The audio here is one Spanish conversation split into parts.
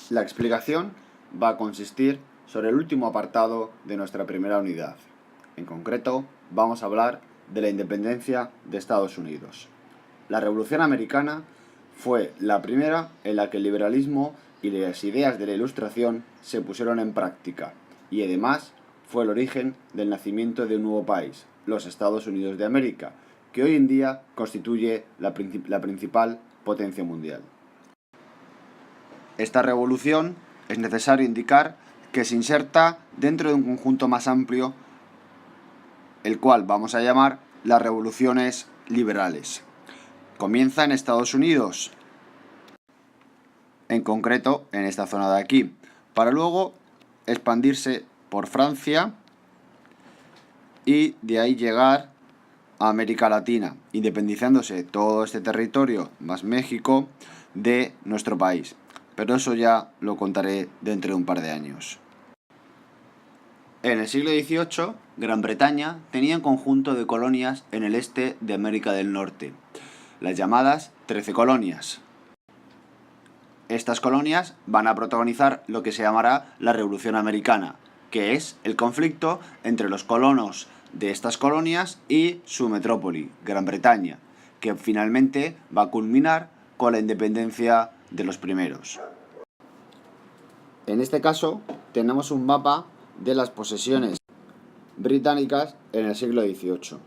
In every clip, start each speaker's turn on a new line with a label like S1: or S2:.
S1: La explicación va a consistir sobre el último apartado de nuestra primera unidad. En concreto, vamos a hablar de la independencia de Estados Unidos. La Revolución Americana fue la primera en la que el liberalismo y las ideas de la Ilustración se pusieron en práctica, y además fue el origen del nacimiento de un nuevo país, los Estados Unidos de América, que hoy en día constituye la principal potencia mundial. Esta revolución es necesario indicar que se inserta dentro de un conjunto más amplio, el cual vamos a llamar las revoluciones liberales. Comienza en Estados Unidos, en concreto en esta zona de aquí, para luego expandirse por Francia y de ahí llegar a América Latina, independizándose todo este territorio, más México, de nuestro país. Pero eso ya lo contaré dentro de un par de años. En el siglo XVIII, Gran Bretaña tenía un conjunto de colonias en el este de América del Norte, las llamadas 13 colonias. Estas colonias van a protagonizar lo que se llamará la Revolución Americana, que es el conflicto entre los colonos de estas colonias y su metrópoli, Gran Bretaña, que finalmente va a culminar con la independencia de los primeros. En este caso, tenemos un mapa de las posesiones británicas en el siglo XVIII.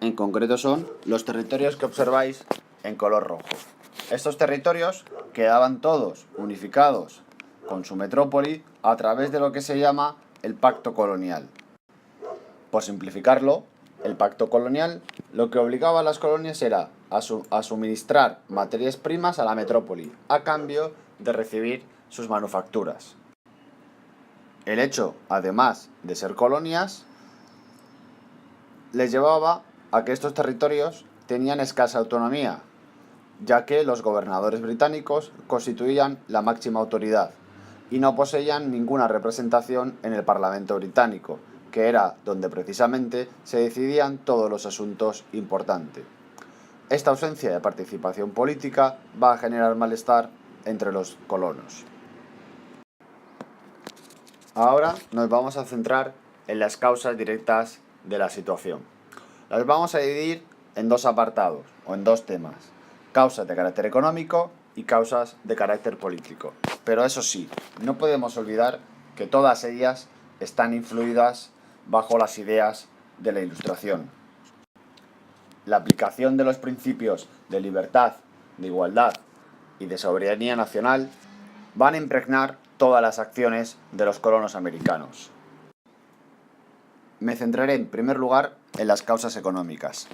S1: En concreto son los territorios que observáis en color rojo. Estos territorios quedaban todos unificados con su metrópoli a través de lo que se llama el Pacto Colonial. Por simplificarlo, el Pacto Colonial lo que obligaba a las colonias era a suministrar materias primas a la metrópoli, a cambio de recibir sus manufacturas. El hecho, además de ser colonias, les llevaba a que estos territorios tenían escasa autonomía, ya que los gobernadores británicos constituían la máxima autoridad y no poseían ninguna representación en el Parlamento británico, que era donde precisamente se decidían todos los asuntos importantes. Esta ausencia de participación política va a generar malestar entre los colonos. Ahora nos vamos a centrar en las causas directas de la situación. Las vamos a dividir en dos apartados o en dos temas: causas de carácter económico y causas de carácter político. Pero eso sí, no podemos olvidar que todas ellas están influidas bajo las ideas de la Ilustración. La aplicación de los principios de libertad, de igualdad y de soberanía nacional van a impregnar todas las acciones de los colonos americanos. Me centraré en primer lugar en las causas económicas.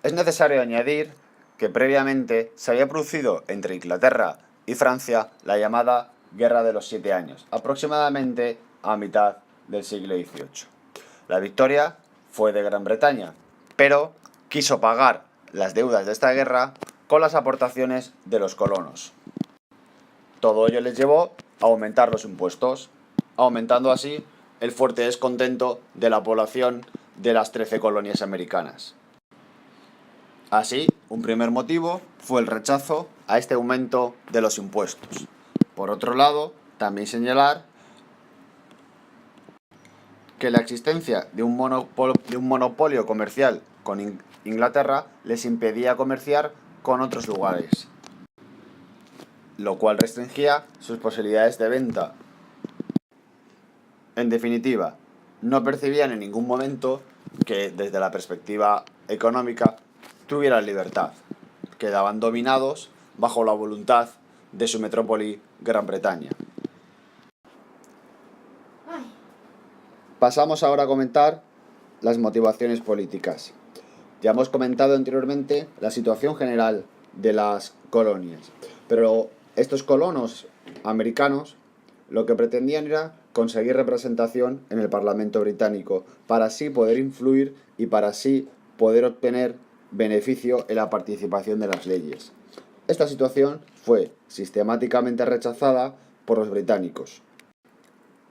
S1: Es necesario añadir que previamente se había producido entre Inglaterra y Francia la llamada Guerra de los 7 años, aproximadamente a mitad del siglo XVIII. La victoria fue de Gran Bretaña, pero quiso pagar las deudas de esta guerra con las aportaciones de los colonos. Todo ello les llevó a aumentar los impuestos, aumentando así el fuerte descontento de la población de las 13 colonias americanas. Así, un primer motivo fue el rechazo a este aumento de los impuestos. Por otro lado, también señalar que la existencia de un monopolio comercial con Inglaterra les impedía comerciar con otros lugares, lo cual restringía sus posibilidades de venta. En definitiva, no percibían en ningún momento que desde la perspectiva económica tuvieran libertad. Quedaban dominados bajo la voluntad de su metrópoli Gran Bretaña. Pasamos ahora a comentar las motivaciones políticas. Ya hemos comentado anteriormente la situación general de las colonias, pero estos colonos americanos lo que pretendían era conseguir representación en el Parlamento británico para así poder influir y para así poder obtener beneficio en la participación de las leyes. Esta situación fue sistemáticamente rechazada por los británicos,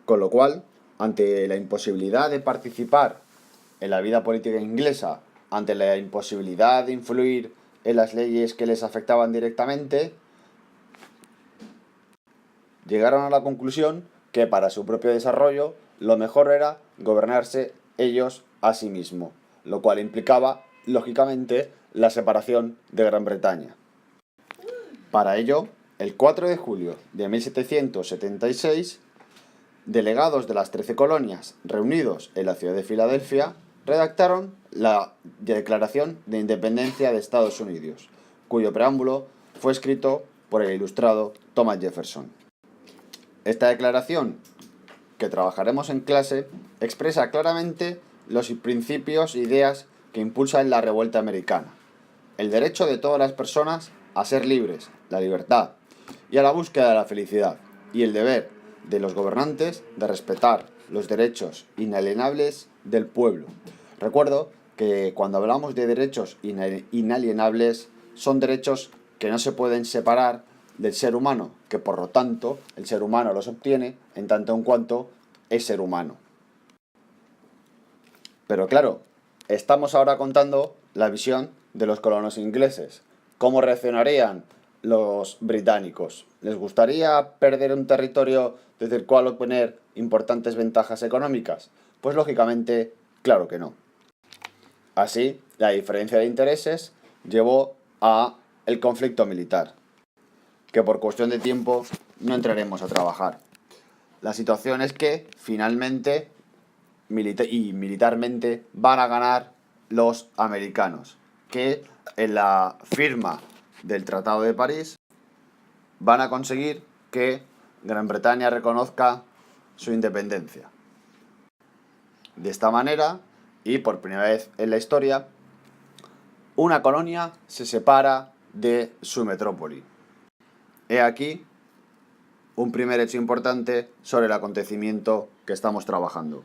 S1: con lo cual, ante la imposibilidad de participar en la vida política inglesa, ante la imposibilidad de influir en las leyes que les afectaban directamente, llegaron a la conclusión que para su propio desarrollo lo mejor era gobernarse ellos a sí mismos, lo cual implicaba, lógicamente, la separación de Gran Bretaña. Para ello, el 4 de julio de 1776, delegados de las 13 colonias reunidos en la ciudad de Filadelfia redactaron la Declaración de Independencia de Estados Unidos, cuyo preámbulo fue escrito por el ilustrado Thomas Jefferson. Esta declaración, que trabajaremos en clase, expresa claramente los principios e ideas que impulsan la revuelta americana: el derecho de todas las personas a ser libres, la libertad, y a la búsqueda de la felicidad, y el deber de los gobernantes de respetar los derechos inalienables del pueblo. Recuerdo que cuando hablamos de derechos inalienables, son derechos que no se pueden separar del ser humano, que por lo tanto el ser humano los obtiene en tanto en cuanto es ser humano. Pero claro, estamos ahora contando la visión de los colonos ingleses. ¿Cómo reaccionarían los británicos? ¿Les gustaría perder un territorio desde el cual obtener importantes ventajas económicas? Pues lógicamente, claro que no. Así, la diferencia de intereses llevó a el conflicto militar, que por cuestión de tiempo no entraremos a trabajar. La situación es que finalmente militarmente van a ganar los americanos, que en la firma del Tratado de París van a conseguir que Gran Bretaña reconozca su independencia. De esta manera, y por primera vez en la historia, una colonia se separa de su metrópoli. He aquí un primer hecho importante sobre el acontecimiento que estamos trabajando.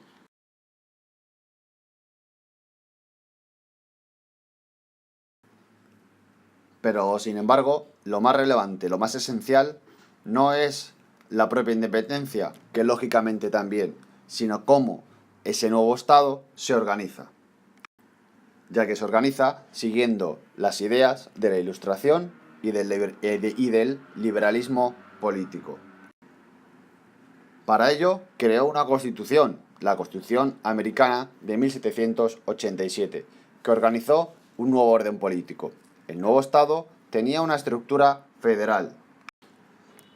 S1: Pero, sin embargo, lo más relevante, lo más esencial, no es la propia independencia, que lógicamente también, sino cómo ese nuevo Estado se organiza, ya que se organiza siguiendo las ideas de la Ilustración y del liberalismo político. Para ello, creó una constitución, la Constitución Americana de 1787, que organizó un nuevo orden político. El nuevo Estado tenía una estructura federal.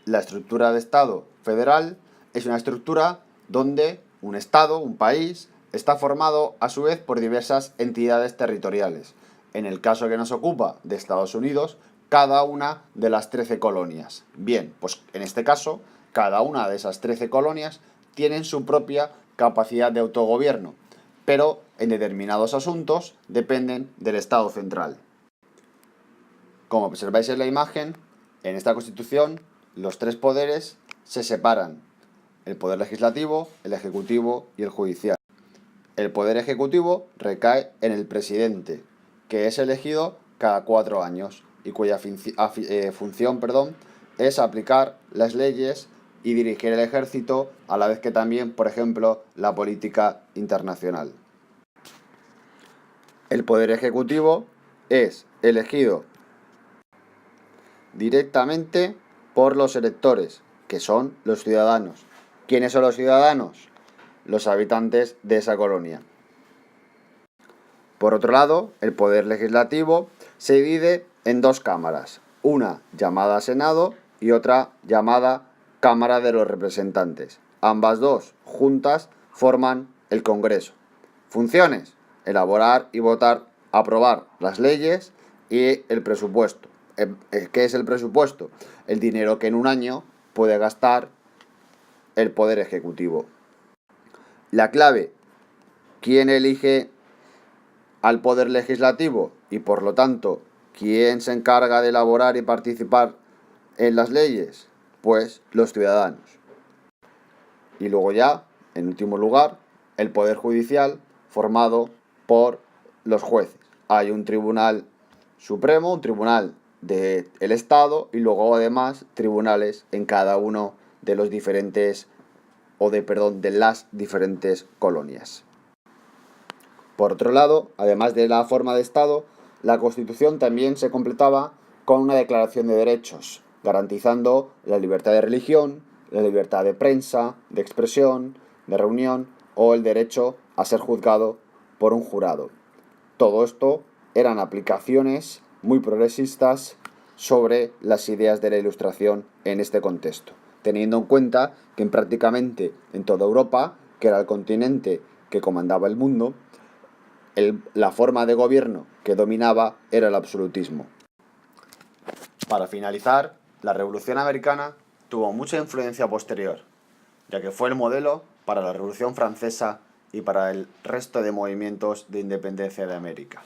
S1: La estructura de Estado federal es una estructura donde un Estado, un país, está formado a su vez por diversas entidades territoriales. En el caso que nos ocupa de Estados Unidos, cada una de las 13 colonias. Bien, pues en este caso, cada una de esas 13 colonias tienen su propia capacidad de autogobierno, pero en determinados asuntos dependen del Estado central. Como observáis en la imagen, en esta Constitución los tres poderes se separan: el poder legislativo, el ejecutivo y el judicial. El poder ejecutivo recae en el presidente, que es elegido cada 4 años y cuya función es aplicar las leyes y dirigir el ejército, a la vez que también, por ejemplo, la política internacional. El poder ejecutivo es elegido directamente por los electores, que son los ciudadanos. ¿Quiénes son los ciudadanos? Los habitantes de esa colonia. Por otro lado, el poder legislativo se divide en dos cámaras, una llamada Senado y otra llamada Cámara de los Representantes. Ambas dos juntas forman el Congreso. Funciones: elaborar y aprobar las leyes y el presupuesto. ¿Qué es el presupuesto? El dinero que en un año puede gastar el Poder Ejecutivo. La clave: ¿quién elige al Poder Legislativo? Y por lo tanto, ¿quién se encarga de elaborar y participar en las leyes? Pues los ciudadanos. Y luego ya, en último lugar, el Poder Judicial, formado por los jueces. Hay un Tribunal Supremo, un tribunal del Estado, y luego además tribunales en cada uno de los diferentes de las diferentes colonias. Por otro lado, además de la forma de Estado, la Constitución también se completaba con una declaración de derechos, garantizando la libertad de religión, la libertad de prensa, de expresión, de reunión o el derecho a ser juzgado por un jurado. Todo esto eran aplicaciones muy progresistas sobre las ideas de la Ilustración en este contexto, teniendo en cuenta que prácticamente en toda Europa, que era el continente que comandaba el mundo, la forma de gobierno que dominaba era el absolutismo. Para finalizar, la Revolución Americana tuvo mucha influencia posterior, ya que fue el modelo para la Revolución Francesa y para el resto de movimientos de independencia de América.